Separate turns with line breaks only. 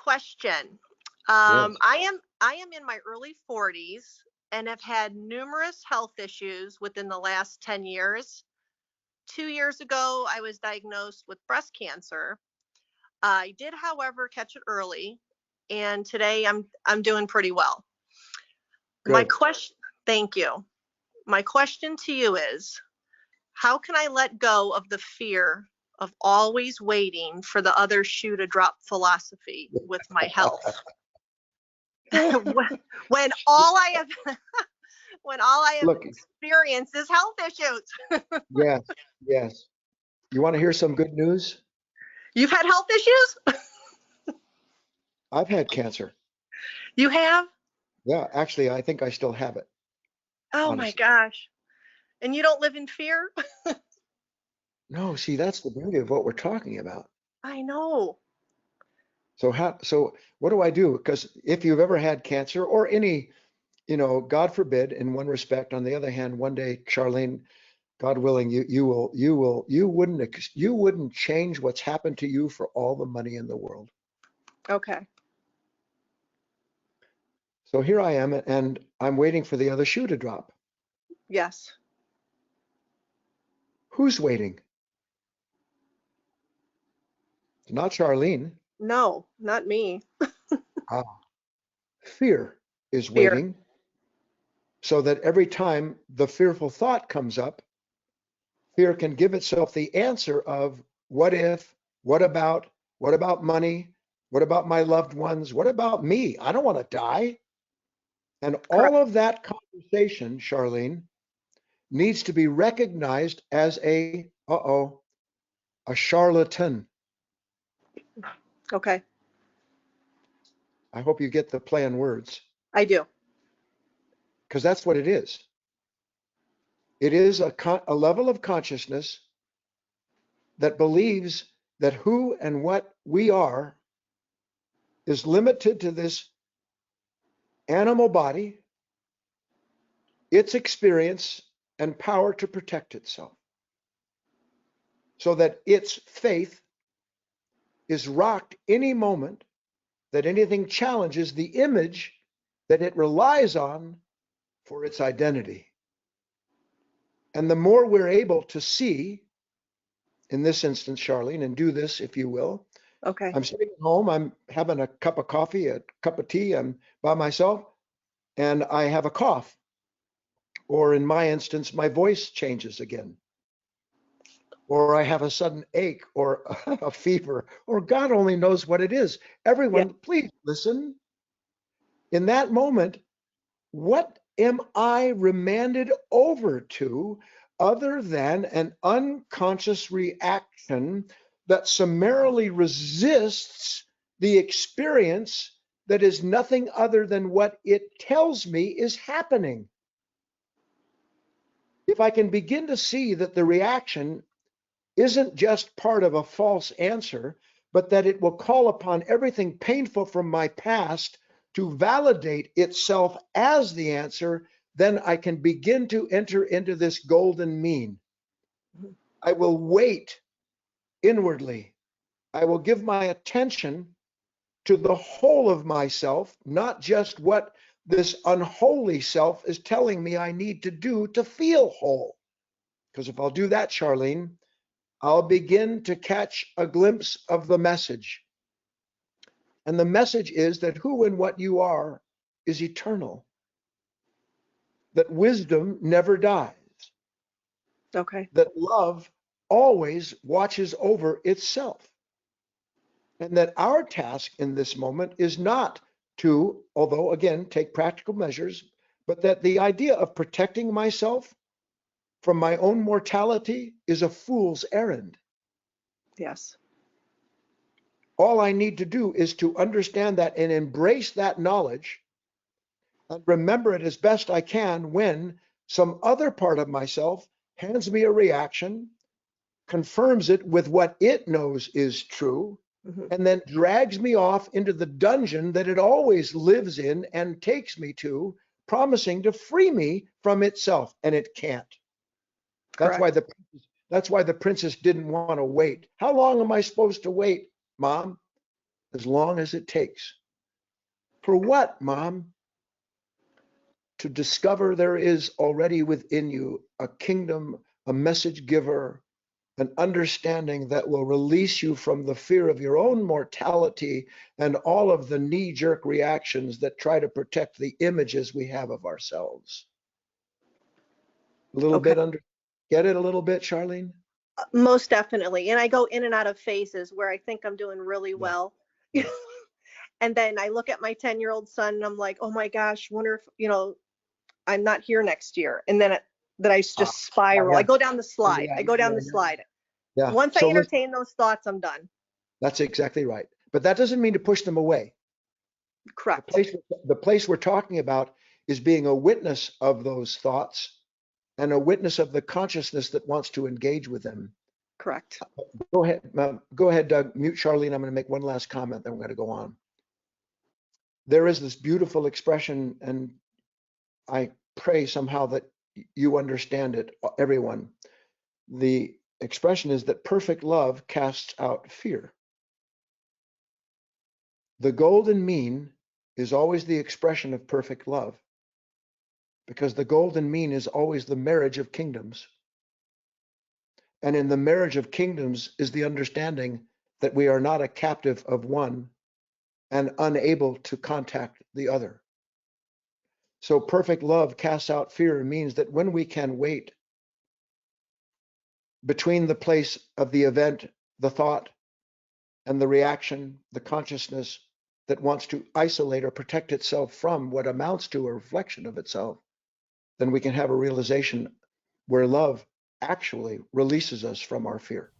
question.
Yes.
I am in my early 40s and have had numerous health issues within the last 10 years. 2 years ago, I was diagnosed with breast cancer. I did, however, catch it early, and today I'm doing pretty well. My
Good.
question, thank you. My question to you is, how can I let go of the fear of always waiting for the other shoe to drop philosophy with my health? when all I have when all I have
Look,
experienced is health issues.
yes, yes. You want to hear some good news?
You've had health issues?
I've had cancer.
You have?
Yeah, actually, I think I still have it,
Oh my
honestly.
gosh. And you don't live in fear?
No, see, that's the beauty of what we're talking about.
I know.
So what do I do? Because if you've ever had cancer or any, God forbid, in one respect, on the other hand, one day, Charlene, God willing, you wouldn't change what's happened to you for all the money in the world.
Okay.
So here I am, and I'm waiting for the other shoe to drop.
Yes.
Who's waiting? It's not Charlene.
No, not me.
Ah, fear is
Fear.
waiting so that every time the fearful thought comes up, fear can give itself the answer of what if, what about money, what about my loved ones, what about me? I don't want to die. And
Correct.
all of that conversation, Charlene, needs to be recognized as a charlatan.
Okay.
I hope you get the play on words,
I do.
because that's what it is. It is a level of consciousness that believes that who and what we are is limited to this animal body, its experience, and power to protect itself. So that its faith is rocked any moment that anything challenges the image that it relies on for its identity. And the more we're able to see, in this instance, Charlene, and do this, if you will,
Okay.
I'm sitting at home, I'm having a cup of coffee, a cup of tea, I'm by myself, and I have a cough. Or in my instance, my voice changes again. Or I have a sudden ache or a fever, or God only knows what it is.
Yeah.
Everyone, please listen. In that moment, what am I remanded over to other than an unconscious reaction that summarily resists the experience that is nothing other than what it tells me is happening? If I can begin to see that the reaction isn't just part of a false answer, but that it will call upon everything painful from my past to validate itself as the answer, then I can begin to enter into this golden mean. I will wait inwardly. I will give my attention to the whole of myself, not just what this unholy self is telling me I need to do to feel whole. Because if I'll do that, Charlene, I'll begin to catch a glimpse of the message. And the message is that who and what you are is eternal, that wisdom never dies,
Okay.
that love always watches over itself, and that our task in this moment is not to, although again, take practical measures, but that the idea of protecting myself from my own mortality is a fool's errand.
Yes.
All I need to do is to understand that and embrace that knowledge and remember it as best I can when some other part of myself hands me a reaction, confirms it with what it knows is true,
Mm-hmm.
and then drags me off into the dungeon that it always lives in and takes me to, promising to free me from itself, and it can't. That's why
Correct.
the princess didn't want to wait. How long am I supposed to wait, Mom? as long as it takes. For what, Mom? To discover there is already within you a kingdom, a message giver, an understanding that will release you from the fear of your own mortality and all of the knee-jerk reactions that try to protect the images we have of ourselves. A little
Okay.
bit under, get it a little bit, Charlene?
Most definitely. And I go in and out of phases where I think I'm doing really
Yeah.
well.
Yeah.
And then I look at my 10-year-old son and I'm like, oh my gosh, wonder if, I'm not here next year. And then I just spiral.
Yeah.
I go down the slide.
Yeah.
I go down
Yeah.
the slide.
Yeah.
Once I
So listen,
entertain those thoughts, I'm done.
that's exactly right. But that doesn't mean to push them away. The
Correct.
place, the place we're talking about is being a witness of those thoughts and a witness of the consciousness that wants to engage with them.
Correct.
Go ahead, Doug. Mute Charlene. I'm going to make one last comment, then we're going to go on. There is this beautiful expression, and I pray somehow that you understand it, everyone. The expression is that perfect love casts out fear. The golden mean is always the expression of perfect love, because the golden mean is always the marriage of kingdoms. And in the marriage of kingdoms is the understanding that we are not a captive of one and unable to contact the other. So perfect love casts out fear means that when we can wait between the place of the event, the thought, and the reaction, the consciousness that wants to isolate or protect itself from what amounts to a reflection of itself, then we can have a realization where love actually releases us from our fear.